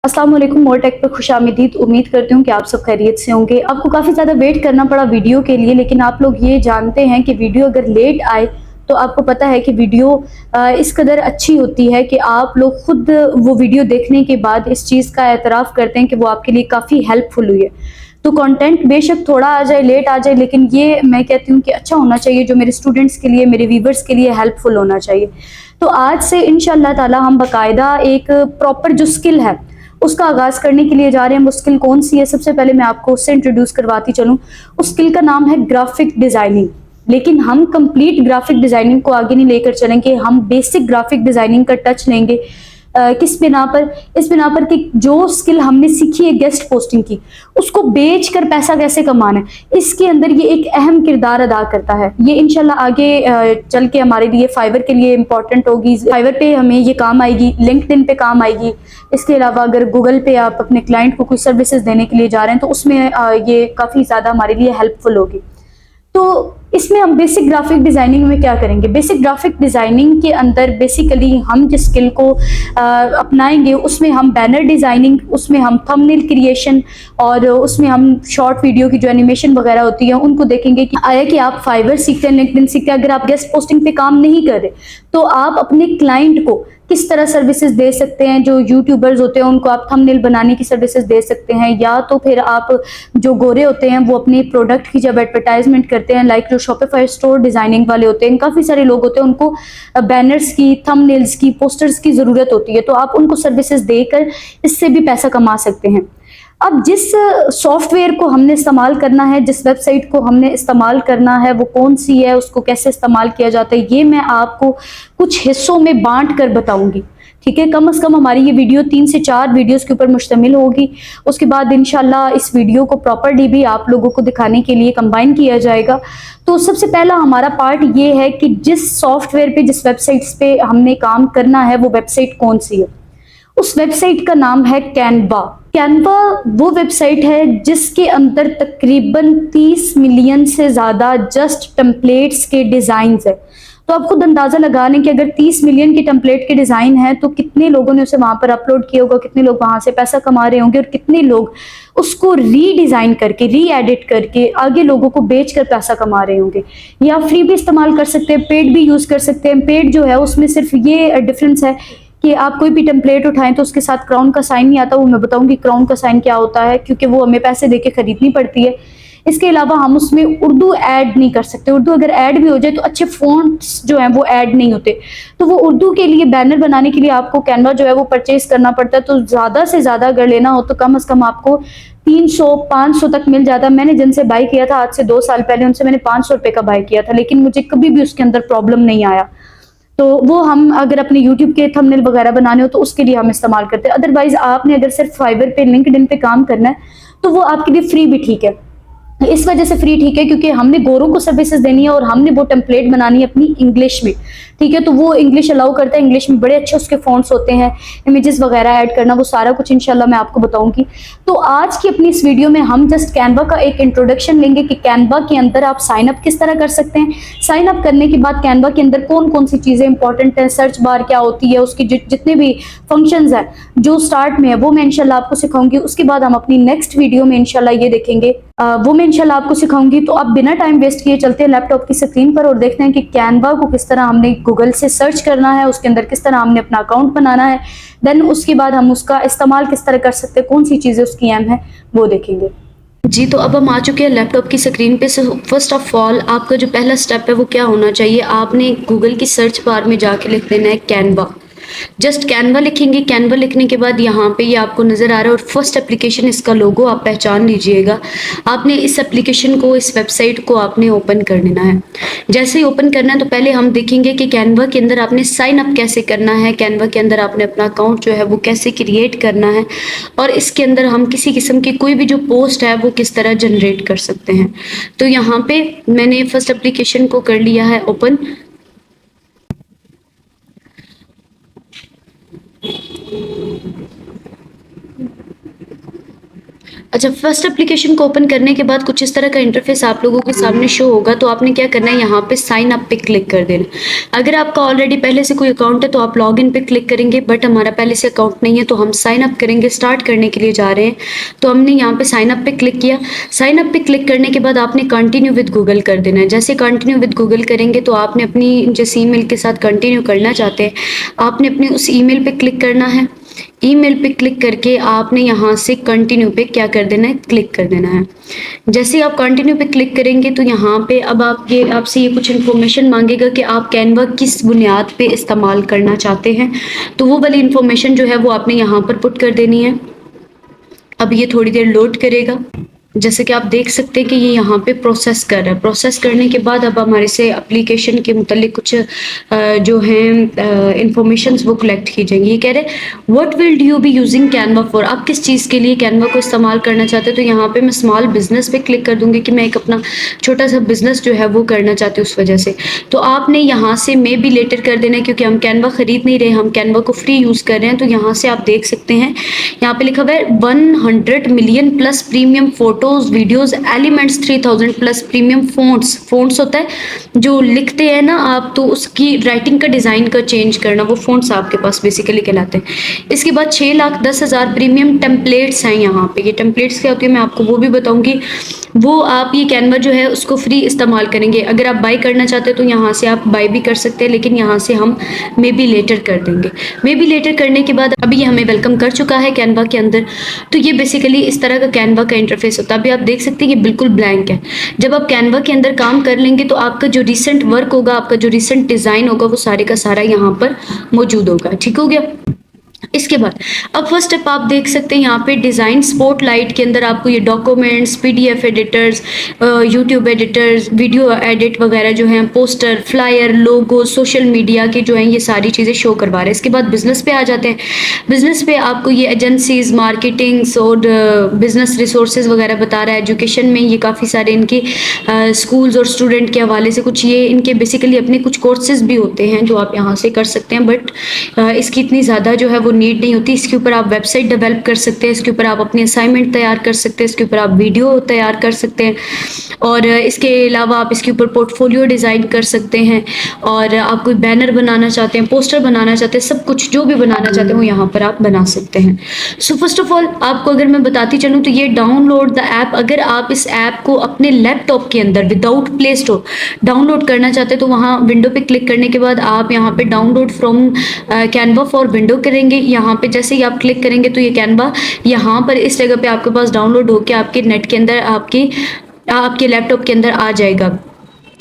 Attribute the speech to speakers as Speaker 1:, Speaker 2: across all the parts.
Speaker 1: अस्सलाम वालेकुम। मोर टेक पर खुशामदीद। उम्मीद करती हूँ कि आप सब खैरियत से होंगे। आपको काफ़ी ज़्यादा वेट करना पड़ा वीडियो के लिए, लेकिन आप लोग ये जानते हैं कि वीडियो अगर लेट आए तो आपको पता है कि वीडियो इस कदर अच्छी होती है कि आप लोग खुद वो वीडियो देखने के बाद इस चीज़ का एतराफ़ करते हैं कि वो आपके लिए काफ़ी हेल्पफुल हुई है। तो कंटेंट बेशक थोड़ा आ जाए, लेट आ जाए, लेकिन ये मैं कहती हूँ कि अच्छा होना चाहिए, जो मेरे स्टूडेंट्स के लिए, मेरे व्यूवर्स के लिए हेल्पफुल होना चाहिए। तो आज से इंशाअल्लाह ताला हम बाकायदा एक प्रॉपर जो स्किल है उसका आगाज़ करने के लिए जा रहे हैं। वो स्किल कौन सी है? सबसे पहले मैं आपको उससे इंट्रोड्यूस करवाती चलूँ। उस स्किल का नाम है ग्राफिक डिज़ाइनिंग। लेकिन हम कंप्लीट ग्राफिक डिज़ाइनिंग को आगे नहीं लेकर चलेंगे, हम बेसिक ग्राफिक डिज़ाइनिंग का टच लेंगे। किस बिना पर? इस बिना पर कि जो स्किल हमने सीखी है गेस्ट पोस्टिंग की, उसको बेच कर पैसा कैसे कमाना है, इसके अंदर ये एक अहम किरदार अदा करता है। ये इंशाल्लाह आगे चल के हमारे लिए फाइवर के लिए इंपॉर्टेंट होगी। फाइवर पे हमें ये काम आएगी, लिंक्डइन पे काम आएगी। इसके अलावा अगर गूगल पे आप अपने क्लाइंट को कोई सर्विसेज देने के लिए जा रहे हैं तो उसमें ये काफ़ी ज़्यादा हमारे लिए हेल्पफुल होगी। तो इसमें हम बेसिक ग्राफिक डिज़ाइनिंग में क्या करेंगे? बेसिक ग्राफिक डिज़ाइनिंग के अंदर बेसिकली हम जिस स्किल को अपनाएंगे उसमें हम बैनर डिज़ाइनिंग, उसमें हम थंबनेल क्रिएशन और उसमें हम शॉर्ट वीडियो की जो एनिमेशन वगैरह होती है उनको देखेंगे कि आया कि आप फाइवर सीखते हैं, लिंक्डइन सीखते हैं, अगर आप गेस्ट पोस्टिंग पे काम नहीं कर रहे तो आप अपने क्लाइंट को किस तरह सर्विसेज दे सकते हैं। जो यूट्यूबर्स होते हैं उनको आप थंबनेल बनाने की सर्विसेज दे सकते हैं, या तो फिर आप जो गोरे होते हैं वो अपने प्रोडक्ट की जब एडवर्टाइजमेंट करते हैं, लाइक जो शॉपिफाई स्टोर डिजाइनिंग वाले होते हैं, काफ़ी सारे लोग होते हैं, उनको बैनर्स की, थंबनेल्स की, पोस्टर्स की ज़रूरत होती है, तो आप उनको सर्विसेज देकर इससे भी पैसा कमा सकते हैं। अब जिस सॉफ्टवेयर को हमने इस्तेमाल करना है, जिस वेबसाइट को हमने इस्तेमाल करना है, वो कौन सी है, उसको कैसे इस्तेमाल किया जाता है, ये मैं आपको कुछ हिस्सों में बांट कर बताऊंगी। ठीक है, कम से कम हमारी ये वीडियो 3 से 4 वीडियोस के ऊपर मुश्तमिल होगी। उसके बाद इंशाल्लाह इस वीडियो को प्रॉपरली भी आप लोगों को दिखाने के लिए कंबाइन किया जाएगा। तो सबसे पहला हमारा पार्ट ये है कि जिस सॉफ्टवेयर पे, जिस वेबसाइट्स पे हमने काम करना है वो वेबसाइट कौन सी है। उस वेबसाइट का नाम है कैनवा। कैनवा वो वेबसाइट है जिसके अंदर तकरीबन 30 मिलियन से ज़्यादा जस्ट टेम्पलेट्स के डिज़ाइंस है। तो आप खुद अंदाज़ा लगा लें कि अगर 30 मिलियन के टेम्पलेट के डिज़ाइन हैं तो कितने लोगों ने उसे वहाँ पर अपलोड किया होगा, कितने लोग वहाँ से पैसा कमा रहे होंगे और कितने लोग उसको रीडिज़ाइन करके, री एडिट करके आगे लोगों को बेच कर पैसा कमा रहे होंगे। या फ्री भी इस्तेमाल कर सकते हैं, पेड भी यूज़ कर सकते हैं। पेड जो है उसमें सिर्फ ये डिफरेंस है कि आप कोई भी टेम्पलेट उठाएं तो उसके साथ क्राउन का साइन नहीं आता। वो मैं बताऊंगी क्राउन का साइन क्या होता है, क्योंकि वो हमें पैसे देके खरीदनी पड़ती है। इसके अलावा हम उसमें उर्दू ऐड नहीं कर सकते। उर्दू अगर ऐड भी हो जाए तो अच्छे फ़ॉन्ट्स जो हैं वो ऐड नहीं होते। तो वो उर्दू के लिए बैनर बनाने के लिए आपको कैनवा जो है वो परचेज करना पड़ता है। तो ज़्यादा से ज़्यादा अगर लेना हो तो कम से कम आपको 300-500 तक मिल जाता है। मैंने जिनसे बाय किया था आज से 2 साल पहले, उनसे मैंने 500 रुपये का बाय किया था, लेकिन मुझे कभी भी उसके अंदर प्रॉब्लम नहीं आया। तो वो हम अगर अपने यूट्यूब के थंबनेल वगैरह बनाने हो तो उसके लिए हम इस्तेमाल करते हैं। अदरवाइज आपने अगर सिर्फ फाइवर पे, लिंक्डइन पे काम करना है तो वो आपके लिए फ्री भी ठीक है। इस वजह से फ्री ठीक है क्योंकि हमने गोरों को सर्विसेज देनी है और हमने वो टेम्पलेट बनानी है अपनी इंग्लिश में। ठीक है, तो वो इंग्लिश अलाउ करता है, इंग्लिश में बड़े अच्छे उसके फॉन्ट्स होते हैं, इमेजेस वगैरह ऐड करना, वो सारा कुछ इंशाल्लाह मैं आपको बताऊंगी। तो आज की अपनी इस वीडियो में हम जस्ट कैनवा का एक इंट्रोडक्शन लेंगे कि कैनवा के अंदर आप साइन अप किस तरह कर सकते हैं। साइन अप करने के बाद कैनवा के अंदर कौन कौन सी चीज़ें इंपॉर्टेंट हैं, सर्च बार क्या होती है, उसकी जितने भी फंक्शंस हैं जो स्टार्ट में है वो मैं इंशाल्लाह आपको सिखाऊंगी। उसके बाद हम अपनी नेक्स्ट वीडियो में इंशाल्लाह ये देखेंगे, वो मैं इंशाल्लाह आपको सिखाऊंगी। तो आप बिना टाइम वेस्ट किए चलते हैं लैपटॉप की स्क्रीन पर और देखते हैं कि कैनवा को किस तरह हमने गूगल से सर्च करना है, उसके अंदर किस तरह हमने अपना अकाउंट बनाना है, देन उसके बाद हम उसका इस्तेमाल किस तरह कर सकते हैं, कौन सी चीज़ें उसकी अहम है वो देखेंगे। जी, तो अब हम आ चुके हैं लैपटॉप की स्क्रीन पे। सो फर्स्ट ऑफ ऑल आपका जो पहला स्टेप है वो क्या होना चाहिए, आपने गूगल की सर्च बार में जाके लिख देना है कैनवा। जस्ट कैनवा लिखेंगे। कैनवा लिखने के बाद यहाँ पे ये आपको नज़र आ रहा है और फर्स्ट एप्लीकेशन इसका लोगो आप पहचान लीजिएगा। आपने इस एप्लीकेशन को, इस वेबसाइट को आपने ओपन कर लेना है। जैसे ही ओपन करना है तो पहले हम देखेंगे कि कैनवा के अंदर आपने साइन अप कैसे करना है, कैनवा के अंदर आपने अपना अकाउंट जो है वो कैसे क्रिएट करना है, और इसके अंदर हम किसी किस्म की कोई भी जो पोस्ट है वो किस तरह जनरेट कर सकते हैं। तो यहाँ पे मैंने फर्स्ट एप्लीकेशन को कर लिया है ओपन। अच्छा, फर्स्ट एप्लीकेशन को ओपन करने के बाद कुछ इस तरह का इंटरफेस आप लोगों के सामने शो होगा। तो आपने क्या करना है, यहाँ पे साइन अप पे क्लिक कर देना। अगर आपका ऑलरेडी पहले से कोई अकाउंट है तो आप लॉग इन पे क्लिक करेंगे, बट हमारा पहले से अकाउंट नहीं है तो हम साइन अप करेंगे, स्टार्ट करने के लिए जा रहे हैं। तो हमने यहाँ पे साइन अप पे क्लिक किया। साइन अप पे क्लिक करने के बाद आपने कंटिन्यू विद गूगल कर देना है। जैसे कंटिन्यू विद गूगल करेंगे तो आपने अपनी जिस ईमेल के साथ कंटिन्यू करना चाहते हैं, आपने अपने उस ईमेल पे क्लिक करना है। ईमेल पे क्लिक करके आपने यहाँ से कंटिन्यू पे क्या कर देना है, क्लिक कर देना है। जैसे आप कंटिन्यू पे क्लिक करेंगे तो यहाँ पे अब आपसे ये कुछ इन्फॉर्मेशन मांगेगा कि आप कैनवा किस बुनियाद पे इस्तेमाल करना चाहते हैं। तो वो वाली इन्फॉर्मेशन जो है वो आपने यहाँ पर पुट कर देनी है। अब ये थोड़ी देर लोड करेगा। जैसे कि आप देख सकते हैं कि ये यहाँ पे प्रोसेस कर रहा है। प्रोसेस करने के बाद अब हमारे से एप्लीकेशन के मुतालिक कुछ जो हैं इंफॉर्मेशंस वो कलेक्ट की जाएंगी। ये कह रहे हैं what will you be using Canva for, आप किस चीज़ के लिए कैनवा को इस्तेमाल करना चाहते हैं। तो यहाँ पे मैं स्मॉल बिजनेस पे क्लिक कर दूंगी कि मैं एक अपना छोटा सा बिजनेस जो है वो करना चाहती हूँ उस वजह से। तो आपने यहाँ से मे बी लेटर कर देना है, क्योंकि हम कैनवा खरीद नहीं रहे, हम कैनवा को फ्री यूज़ कर रहे हैं। तो यहाँ से आप देख सकते हैं यहाँ पे लिखा हुआ है 100 million plus premium photos videos elements 3000 plus premium fonts होता है जो लिखते हैं ना आप, तो उसकी राइटिंग का डिज़ाइन का चेंज करना, वो फोंट्स आपके पास बेसिकली कहलाते हैं। इसके बाद 6,10,000 प्रीमियम टेम्पलेट्स हैं यहाँ पे। ये टेम्पलेट्स क्या होती है मैं आपको वो भी बताऊंगी। वो आप ये कैनवा जो है उसको फ्री इस्तेमाल करेंगे। अगर आप बाई करना चाहते हैं तो यहाँ से आप बाई भी कर सकते हैं, लेकिन यहाँ से हम मे बी लेटर कर देंगे। मे बी लेटर करने के बाद अभी ये हमें वेलकम कर चुका है कैनवा के अंदर। तो ये बेसिकली इस तरह का कैनवा का इंटरफेस होता है। अभी आप देख सकते हैं कि बिल्कुल ब्लैंक है। जब आप कैनवा के अंदर काम कर लेंगे तो आपका जो रिसेंट वर्क होगा, आपका जो रिसेंट डिज़ाइन होगा, वो सारे का सारा यहाँ पर मौजूद होगा। ठीक हो गया। इसके बाद अब फर्स्ट स्टेप आप देख सकते हैं यहाँ पे डिज़ाइन स्पॉटलाइट के अंदर आपको ये documents, PDF editors, YouTube editors, video edit वगैरह जो हैं, पोस्टर, फ्लायर, लोगो, सोशल मीडिया के जो हैं ये सारी चीज़ें शो करवा रहे हैं। इसके बाद बिजनेस पे आ जाते हैं। बिजनेस पे आपको ये एजेंसीज, मार्केटिंग्स और बिजनेस रिसोर्सेज वगैरह बता रहा है। एजुकेशन में ये काफ़ी सारे इनके स्कूल्स और स्टूडेंट के हवाले से कुछ ये इनके बेसिकली अपने कुछ कोर्सेज भी होते हैं जो आप यहाँ से कर सकते हैं, बट इसकी इतनी ज़्यादा जो है वो नीड नहीं होती। इसके ऊपर आप वेबसाइट डेवलप कर सकते हैं, इसके ऊपर आप अपनी असाइनमेंट तैयार कर सकते हैं, इसके ऊपर आप वीडियो तैयार कर सकते हैं, और इसके अलावा आप इसके ऊपर पोर्टफोलियो डिज़ाइन कर सकते हैं, और आप कोई बैनर बनाना चाहते हैं, पोस्टर बनाना चाहते हैं, सब कुछ जो भी बनाना चाहते हैं वो यहाँ पर आप बना सकते हैं। सो फर्स्ट ऑफ ऑल आपको अगर मैं बताती चलूँ तो ये डाउनलोड द ऐप, अगर आप इस ऐप को अपने लैपटॉप के अंदर विदाउट प्ले स्टोर डाउनलोड करना चाहते हैं तो वहाँ विंडो पे क्लिक करने के बाद आप यहाँ पे download from Canva for window करेंगे। यहाँ पे जैसे ही आप क्लिक करेंगे तो ये कैनवा यहाँ पर इस जगह पे आपके पास डाउनलोड होकर आपके नेट के अंदर आपके लैपटॉप के अंदर आ जाएगा।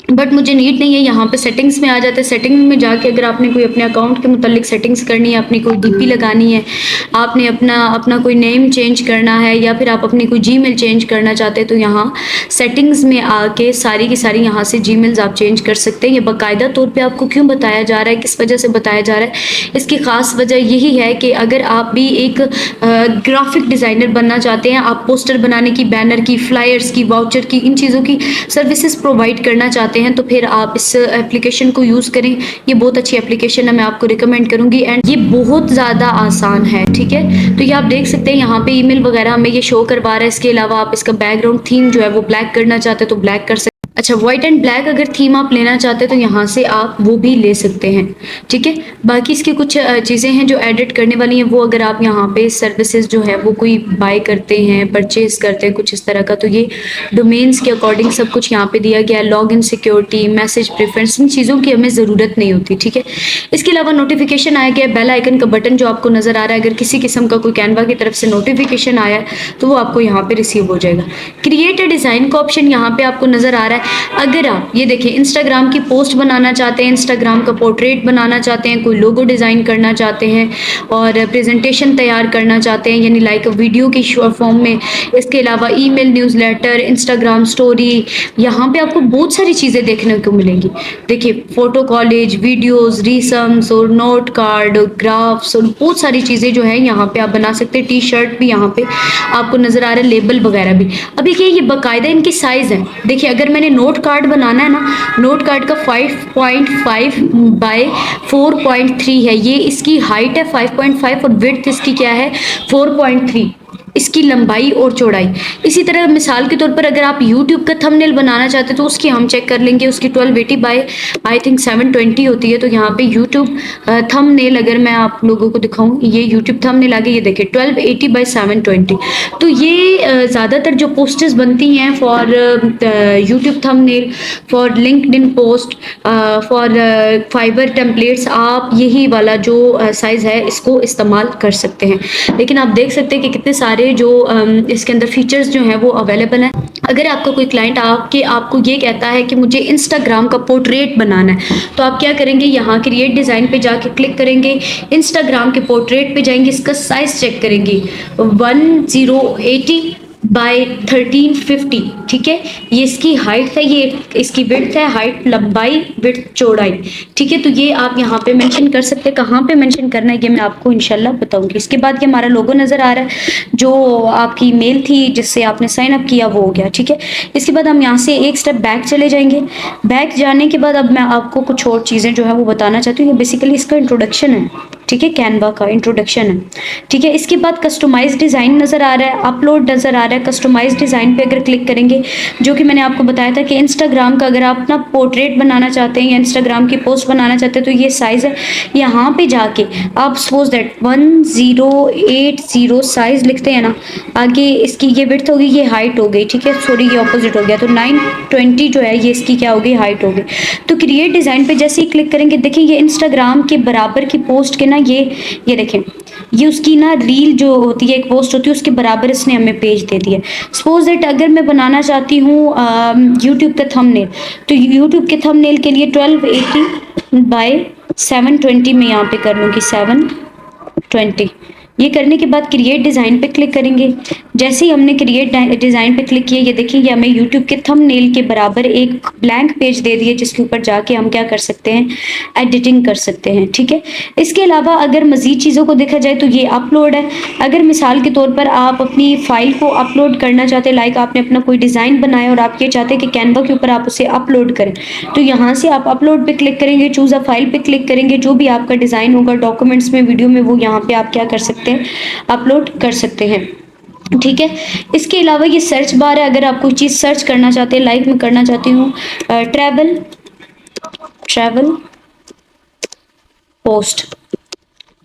Speaker 1: बट मुझे नीड नहीं है, यहाँ पे सेटिंग्स में आ जाते हैं। सेटिंग में जाके अगर आपने कोई अपने अकाउंट के मुतालिक सेटिंग्स करनी है, अपनी कोई डीपी लगानी है, आपने अपना कोई नेम चेंज करना है, या फिर आप अपनी कोई जीमेल चेंज करना चाहते हैं तो यहाँ सेटिंग्स में आके सारी की सारी यहाँ से जीमेल्स आप चेंज कर सकते हैं। ये बाकायदा तौर पे आपको क्यों बताया जा रहा है, किस वजह से बताया जा रहा है, इसकी ख़ास वजह यही है कि अगर आप भी एक ग्राफिक डिज़ाइनर बनना चाहते हैं, आप पोस्टर बनाने की, बैनर की, फ्लायर्स की, वाउचर की, इन चीज़ों की सर्विसेज प्रोवाइड करना चाहते हैं तो फिर आप इस एप्लीकेशन को यूज़ करें। ये बहुत अच्छी एप्लीकेशन है, मैं आपको रिकमेंड करूंगी, एंड ये बहुत ज़्यादा आसान है। ठीक है, तो ये आप देख सकते हैं यहाँ पे ईमेल वगैरह हमें ये शो करवा रहा है। इसके अलावा आप इसका बैकग्राउंड थीम जो है वो ब्लैक करना चाहते हैं तो ब्लैक कर सकते हैं। अच्छा, व्हाइट एंड ब्लैक अगर थीम आप लेना चाहते हैं तो यहाँ से आप वो भी ले सकते हैं। ठीक है, बाकी इसकी कुछ चीज़ें हैं जो एडिट करने वाली हैं, वो अगर आप यहाँ पे सर्विसेज जो है वो कोई बाय करते हैं, परचेज करते हैं कुछ इस तरह का, तो ये डोमेन्स के अकॉर्डिंग सब कुछ यहाँ पे दिया गया है। Log in security, message preference, इन चीज़ों की हमें ज़रूरत नहीं होती। ठीक है, इसके अलावा नोटिफिकेशन आया गया, बेल आइकन का बटन जो आपको नज़र आ रहा है, अगर किसी किस्म का कोई कैनवा की तरफ से नोटिफिकेशन आया है तो वो आपको यहाँ पे रिसीव हो जाएगा। क्रिएट अ डिज़ाइन का ऑप्शन यहाँ पे आपको नज़र आ रहा है। अगर आप ये देखिए इंस्टाग्राम की पोस्ट बनाना चाहते हैं, इंस्टाग्राम का पोर्ट्रेट बनाना चाहते हैं, कोई लोगो डिज़ाइन करना चाहते हैं और प्रेजेंटेशन तैयार करना चाहते हैं, यानी लाइक वीडियो की फॉर्म में, इसके अलावा ईमेल, न्यूज़लेटर, इंस्टाग्राम स्टोरी, यहाँ पे आपको बहुत सारी चीज़ें देखने को मिलेंगी। देखिए फोटो कॉलेज, वीडियोस, रीसम्स और नोट कार्ड, ग्राफ्स और बहुत सारी चीज़ें जो है यहाँ पे आप बना सकते हैं। टी शर्ट भी यहाँ पे आपको नज़र आ रहा है, लेबल वगैरह भी। अब देखिए ये बाकायदा इनकी साइज़ है। देखिए अगर मैंने नोट कार्ड बनाना है ना, नोट कार्ड का 5.5 बाय 4.3 है, ये इसकी हाइट है 5.5 और विड्थ इसकी क्या है 4.3। इसकी लंबाई और चौड़ाई। इसी तरह मिसाल के तौर पर अगर आप YouTube का थंबनेल बनाना चाहते हैं तो उसकी हम चेक कर लेंगे, उसकी 1280 बाय आई थिंक 720 होती है। तो यहाँ पे YouTube थंबनेल अगर मैं आप लोगों को दिखाऊं, ये YouTube थंबनेल आगे ये देखिए 1280 बाय 720। तो ये ज़्यादातर जो पोस्टर्स बनती हैं for YouTube thumbnail, for LinkedIn post, for fibre templates, आप यही वाला जो साइज़ है इसको इस्तेमाल कर सकते हैं। लेकिन आप देख सकते हैं कि कितने सारे जो इसके अंदर फीचर्स जो हैं वो अवेलेबल हैं। अगर आपका कोई क्लाइंट आपको ये कहता है कि मुझे इंस्टाग्राम का पोर्ट्रेट बनाना है, तो आप क्या करेंगे, यहाँ क्रिएट डिज़ाइन पे जाके क्लिक करेंगे, इंस्टाग्राम के पोर्ट्रेट पे जाएंगे, इसका साइज चेक करेंगे 1080 बाय 1350। ठीक है, ये इसकी हाइट है, ये इसकी विड्थ है, हाइट लंबाई विड्थ चौड़ाई। ठीक है, तो ये आप यहाँ पे मेंशन कर सकते हैं। कहाँ पे मेंशन करना है ये मैं आपको इंशाल्लाह बताऊंगी। इसके बाद ये हमारा लोगो नजर आ रहा है, जो आपकी मेल थी जिससे आपने साइन अप किया वो हो गया। ठीक है, इसके बाद हम यहाँ से एक स्टेप बैक चले जाएंगे। बैक जाने के बाद अब मैं आपको कुछ और चीज़ें जो है वो बताना चाहती हूँ। बेसिकली इसका इंट्रोडक्शन है, ठीक है, कैनवा का इंट्रोडक्शन है। ठीक है, इसके बाद कस्टमाइज डिज़ाइन नज़र आ रहा है, अपलोड नज़र आ रहा है। कस्टमाइज डिज़ाइन पे अगर क्लिक करेंगे, जो कि मैंने आपको बताया था कि इंस्टाग्राम का अगर आप अपना पोर्ट्रेट बनाना चाहते हैं या इंस्टाग्राम की पोस्ट बनाना चाहते हैं तो ये साइज़ है। यहाँ पे जाके आप सपोज दैट 1080 साइज़ लिखते हैं ना, आगे इसकी ये विड्थ होगी, ये हाइट हो गई। ठीक है, सॉरी ये ऑपोजिट हो गया, तो 920 जो है ये इसकी क्या हो गई, हाइट हो गई। तो क्रिएट डिज़ाइन पे जैसे ही क्लिक करेंगे, देखिए ये इंस्टाग्राम के बराबर की पोस्ट के ना ये देखें, ये उसकी ना रील जो होती है, एक पोस्ट होती है, उसके बराबर इसने हमें पेज दे दिया। सपोज दैट अगर मैं बनाना चाहती हूँ यूट्यूब का थंबनेल, तो यूट्यूब के थंबनेल के लिए 1280 बाय 720 में यहाँ पे कर लूँगी 720। ये करने के बाद क्रिएट डिज़ाइन पे क्लिक करेंगे। जैसे ही हमने क्रिएट डिज़ाइन पे क्लिक किया, ये देखिए ये हमें यूट्यूब के थंबनेल के बराबर एक ब्लैंक पेज दे दिए, जिसके ऊपर जाके हम क्या कर सकते हैं, एडिटिंग कर सकते हैं। ठीक है, इसके अलावा अगर मज़ीद चीज़ों को देखा जाए तो ये अपलोड है। अगर मिसाल के तौर पर आप अपनी फ़ाइल को अपलोड करना चाहते हैं, लाइक आपने अपना कोई डिज़ाइन बनाया और आप ये चाहते हैं कि कैनवा के ऊपर आप उसे अपलोड करें, तो यहाँ से आप अपलोड पे क्लिक करेंगे, चूज़ अ फाइल पे क्लिक करेंगे, जो भी आपका डिज़ाइन होगा डॉक्यूमेंट्स में, वीडियो में, वो यहाँ पे आप क्या कर सकते हैं, अपलोड कर सकते हैं। ठीक है, इसके अलावा ये सर्च बार है। अगर आप कोई चीज़ सर्च करना चाहते हैं, लाइक मैं करना चाहती हूँ ट्रैवल पोस्ट,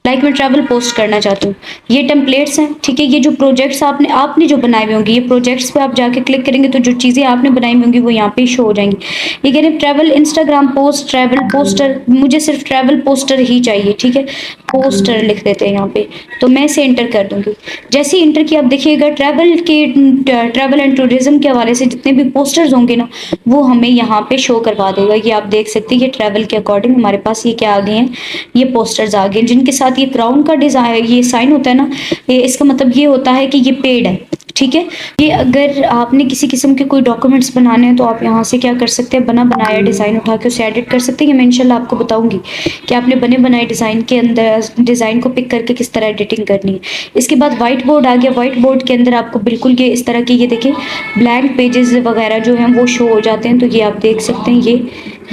Speaker 1: लाइक मैं ट्रैवल पोस्ट करना चाहती हूँ, ये टेम्पलेट्स हैं। ठीक है, ये जो प्रोजेक्ट्स आपने जो बनाए हुए होंगे, ये प्रोजेक्ट्स पे आप जाके क्लिक करेंगे तो जो चीज़ें आपने बनाई हुई होंगी वो यहाँ पे शो हो जाएंगी। ये कह रहे हैं travel Instagram post, travel poster, मुझे सिर्फ ट्रैवल पोस्टर ही चाहिए। ठीक है, पोस्टर लिख देते हैं यहाँ पे, तो मैं इसे इंटर कर दूंगी। जैसे ही इंटर किया, आप देखिएगा ट्रैवल एंड टूरिज्म के हवाले से जितने भी पोस्टर्स होंगे ना, वो हमें यहाँ पे शो करवा देगा। ये आप देख सकते हैं, ये ट्रैवल के अकॉर्डिंग हमारे पास ये क्या आ गए हैं, ये पोस्टर्स आ गए, जिनके साथ ये क्राउन का डिजाइन, ये साइन होता है ना, ये इसका मतलब ये होता है कि ये पेड है। ठीक है, ये अगर आपने किसी किस्म के कोई डॉक्यूमेंट्स बनाने हैं तो आप यहाँ से क्या कर सकते हैं, बना बनाया डिज़ाइन उठा के उसे एडिट कर सकते हैं। मैं इंशाल्लाह आपको बताऊंगी कि आपने बने बनाए डिज़ाइन के अंदर डिज़ाइन को पिक करके किस तरह एडिटिंग करनी है। इसके बाद वाइट बोर्ड आ गया। वाइट बोर्ड के अंदर आपको बिल्कुल ये इस तरह की, ये देखिए ब्लैंक पेजेस वगैरह जो हैं वो शो हो जाते हैं। तो ये आप देख सकते हैं,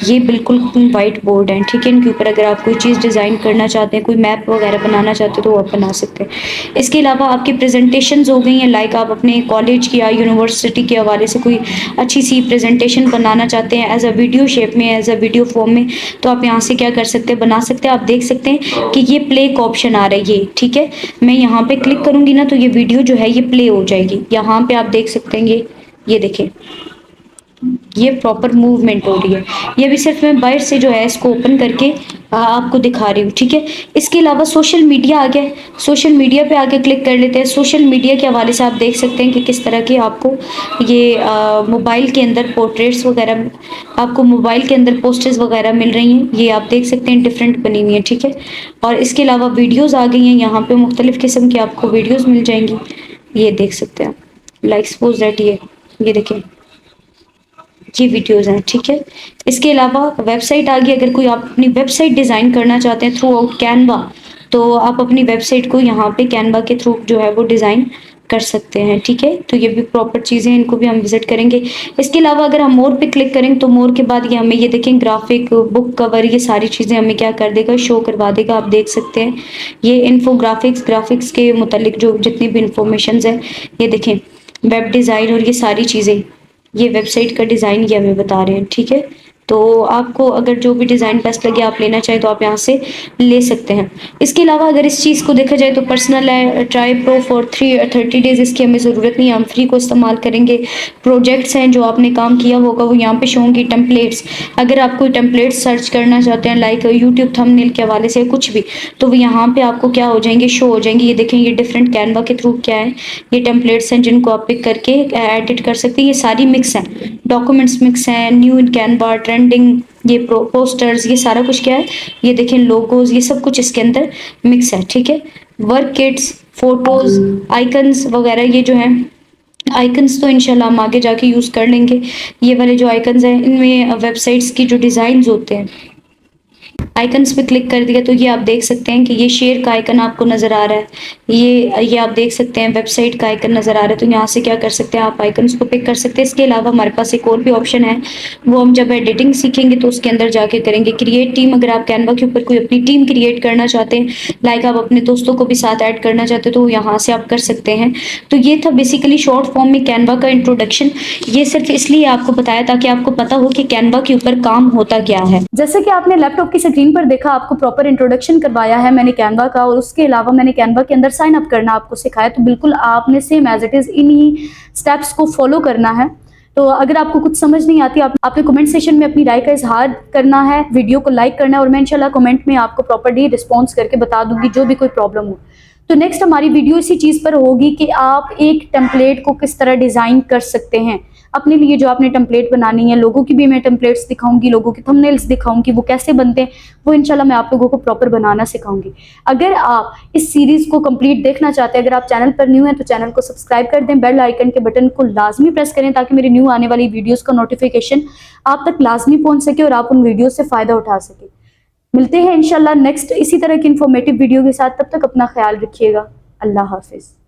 Speaker 1: ये बिल्कुल वाइट बोर्ड है। ठीक है, इनके ऊपर अगर आप कोई चीज़ डिज़ाइन करना चाहते हैं, कोई मैप वगैरह बनाना चाहते हैं तो वो आप बना सकते हैं। इसके अलावा आपकी प्रेजेंटेशंस हो गई हैं, लाइक आप अपने कॉलेज की या यूनिवर्सिटी के हवाले से कोई अच्छी सी प्रेजेंटेशन बनाना चाहते हैं एज अ वीडियो शेप में, एज अ वीडियो फॉर्म में, तो आप यहाँ से क्या कर सकते हैं, बना सकते हैं। आप देख सकते हैं कि ये प्ले का ऑप्शन आ रहा है ये। ठीक है, मैं यहाँ पे क्लिक करूँगी ना तो ये वीडियो जो है ये प्ले हो जाएगी। यहाँ पे आप देख सकते हैं, ये देखिए ये प्रॉपर मूवमेंट हो रही है। ये भी सिर्फ मैं बाहर से जो है इसको ओपन करके आपको दिखा रही हूँ। ठीक है, इसके अलावा सोशल मीडिया आ गया। सोशल मीडिया पे आके क्लिक कर लेते हैं। सोशल मीडिया के हवाले से आप देख सकते हैं कि किस तरह की आपको ये मोबाइल के अंदर पोर्ट्रेट्स वगैरह, आपको मोबाइल के अंदर पोस्टर्स वगैरह मिल रही हैं। ये आप देख सकते हैं डिफरेंट बनी हुई है। ठीक है, और इसके अलावा वीडियोज़ आ गई हैं। यहाँ पे मुख्तलिफ़ किस्म की आपको वीडियोज़ मिल जाएंगी, ये देख सकते हैं। लाइक सपोज दैट ये देखिए ये वीडियोज़ हैं। ठीक है, इसके अलावा वेबसाइट आ गई। अगर कोई आप अपनी वेबसाइट डिज़ाइन करना चाहते हैं थ्रू आउट कैनवा, तो आप अपनी वेबसाइट को यहाँ पे कैनवा के थ्रू जो है वो डिज़ाइन कर सकते हैं, ठीक है। तो ये भी प्रॉपर चीज़ें हैं, इनको भी हम विजिट करेंगे। इसके अलावा अगर हम मोर पे क्लिक करें तो मोर के बाद ये हमें ये देखें ग्राफिक, बुक कवर, ये सारी चीज़ें हमें क्या कर देगा, शो करवा देगा। आप देख सकते हैं ये इन्फोग्राफिक्स, ग्राफिक्स के मुतालिक जो जितनी भी इंफॉर्मेशन है, ये देखें वेब डिज़ाइन और ये सारी चीज़ें, ये वेबसाइट का डिज़ाइन ये हमें बता रहे हैं, ठीक है। तो आपको अगर जो भी डिज़ाइन बेस्ट लगे आप लेना चाहें तो आप यहाँ से ले सकते हैं। इसके अलावा अगर इस चीज़ को देखा जाए तो पर्सनल है, ट्राई प्रो फॉर 30 डेज़, इसकी हमें ज़रूरत नहीं है, हम फ्री को इस्तेमाल करेंगे। प्रोजेक्ट्स हैं जो आपने काम किया होगा वो यहाँ पे शो होंगी। टेम्पलेट्स, अगर आप कोई टेम्पलेट सर्च करना चाहते हैं लाइक यूट्यूब थंबनेल के हवाले से कुछ भी, तो वो यहाँ पे आपको क्या हो जाएंगे, शो हो जाएंगे। ये देखें ये डिफरेंट कैनवा के थ्रू क्या है, ये टेम्पलेट्स हैं जिनको आप पिक करके एडिट कर सकते हैं। ये सारी मिक्स हैं, डॉक्यूमेंट्स मिक्स हैं, न्यू इन कैनवा, ट्रेंडिंग, ये पोस्टर्स, ये सारा कुछ क्या है, ये देखें लोगोज, ये सब कुछ इसके अंदर मिक्स है, ठीक है। वर्क किट्स, फोटोज, आइकन्स वगैरह, ये जो है आइकन्स तो इंशाल्लाह हम आगे जाके यूज़ कर लेंगे। ये वाले जो आइकन्स हैं इनमें वेबसाइट्स की जो डिज़ाइंस होते हैं, आइकन्स पे क्लिक कर दिया तो ये आप देख सकते हैं कि ये शेयर का आइकन आपको नज़र आ रहा है, ये आप देख सकते हैं वेबसाइट का आइकन नज़र आ रहा है। तो यहाँ से क्या कर सकते हैं, आप आइकन्स को पिक कर सकते हैं। इसके अलावा हमारे पास एक और भी ऑप्शन है, वो हम जब एडिटिंग सीखेंगे तो उसके अंदर जाके करेंगे। क्रिएट टीम, अगर आप कैनवा के ऊपर कोई अपनी टीम क्रिएट करना चाहते हैं, लाइक आप अपने दोस्तों को भी साथ ऐड करना चाहते हैं, तो यहाँ से आप कर सकते हैं। तो ये था बेसिकली शॉर्ट फॉर्म में कैनवा का इंट्रोडक्शन। ये सिर्फ इसलिए आपको बताया ताकि आपको पता हो कि कैनवा के ऊपर काम होता क्या है। जैसे कि आपने लैपटॉप की स्क्रीन पर देखा, आपको प्रॉपर इंट्रोडक्शन करवाया है मैंने कैनवा का, और उसके अलावा मैंने कैनवा के अंदर साइन अप करना आपको सिखाया। तो बिल्कुल आपने सेम एज इट इज इन्हीं स्टेप्स को फॉलो करना है। तो अगर आपको कुछ समझ नहीं आती, आपने कमेंट सेशन में अपनी राय का इजहार करना है, वीडियो को लाइक करना है, और मैं इंशाल्लाह कमेंट में आपको प्रॉपर्ली रिस्पॉन्स करके बता दूंगी जो भी कोई प्रॉब्लम हो। तो नेक्स्ट हमारी वीडियो इसी चीज़ पर होगी कि आप एक टेम्पलेट को किस तरह डिज़ाइन कर सकते हैं अपने लिए। जो आपने टेम्पलेट बनानी है, लोगों की भी मैं टेम्पलेट्स दिखाऊंगी, लोगों की थंबनेल्स दिखाऊंगी, वो कैसे बनते हैं वो इंशाल्लाह मैं आप लोगों को प्रॉपर बनाना सिखाऊंगी। अगर आप इस सीरीज़ को कंप्लीट देखना चाहते हैं, अगर आप चैनल पर न्यू हैं तो चैनल को सब्सक्राइब कर दें, बेल आइकन के बटन को लाजमी प्रेस करें ताकि मेरी न्यू आने वाली वीडियोज़ का नोटिफिकेशन आप तक लाजमी पहुँच सके और आप उन वीडियो से फ़ायदा उठा सकें। मिलते हैं इंशाल्लाह नेक्स्ट इसी तरह की इन्फॉर्मेटिव वीडियो के साथ। तब तक अपना ख्याल रखिएगा। अल्लाह हाफिज़।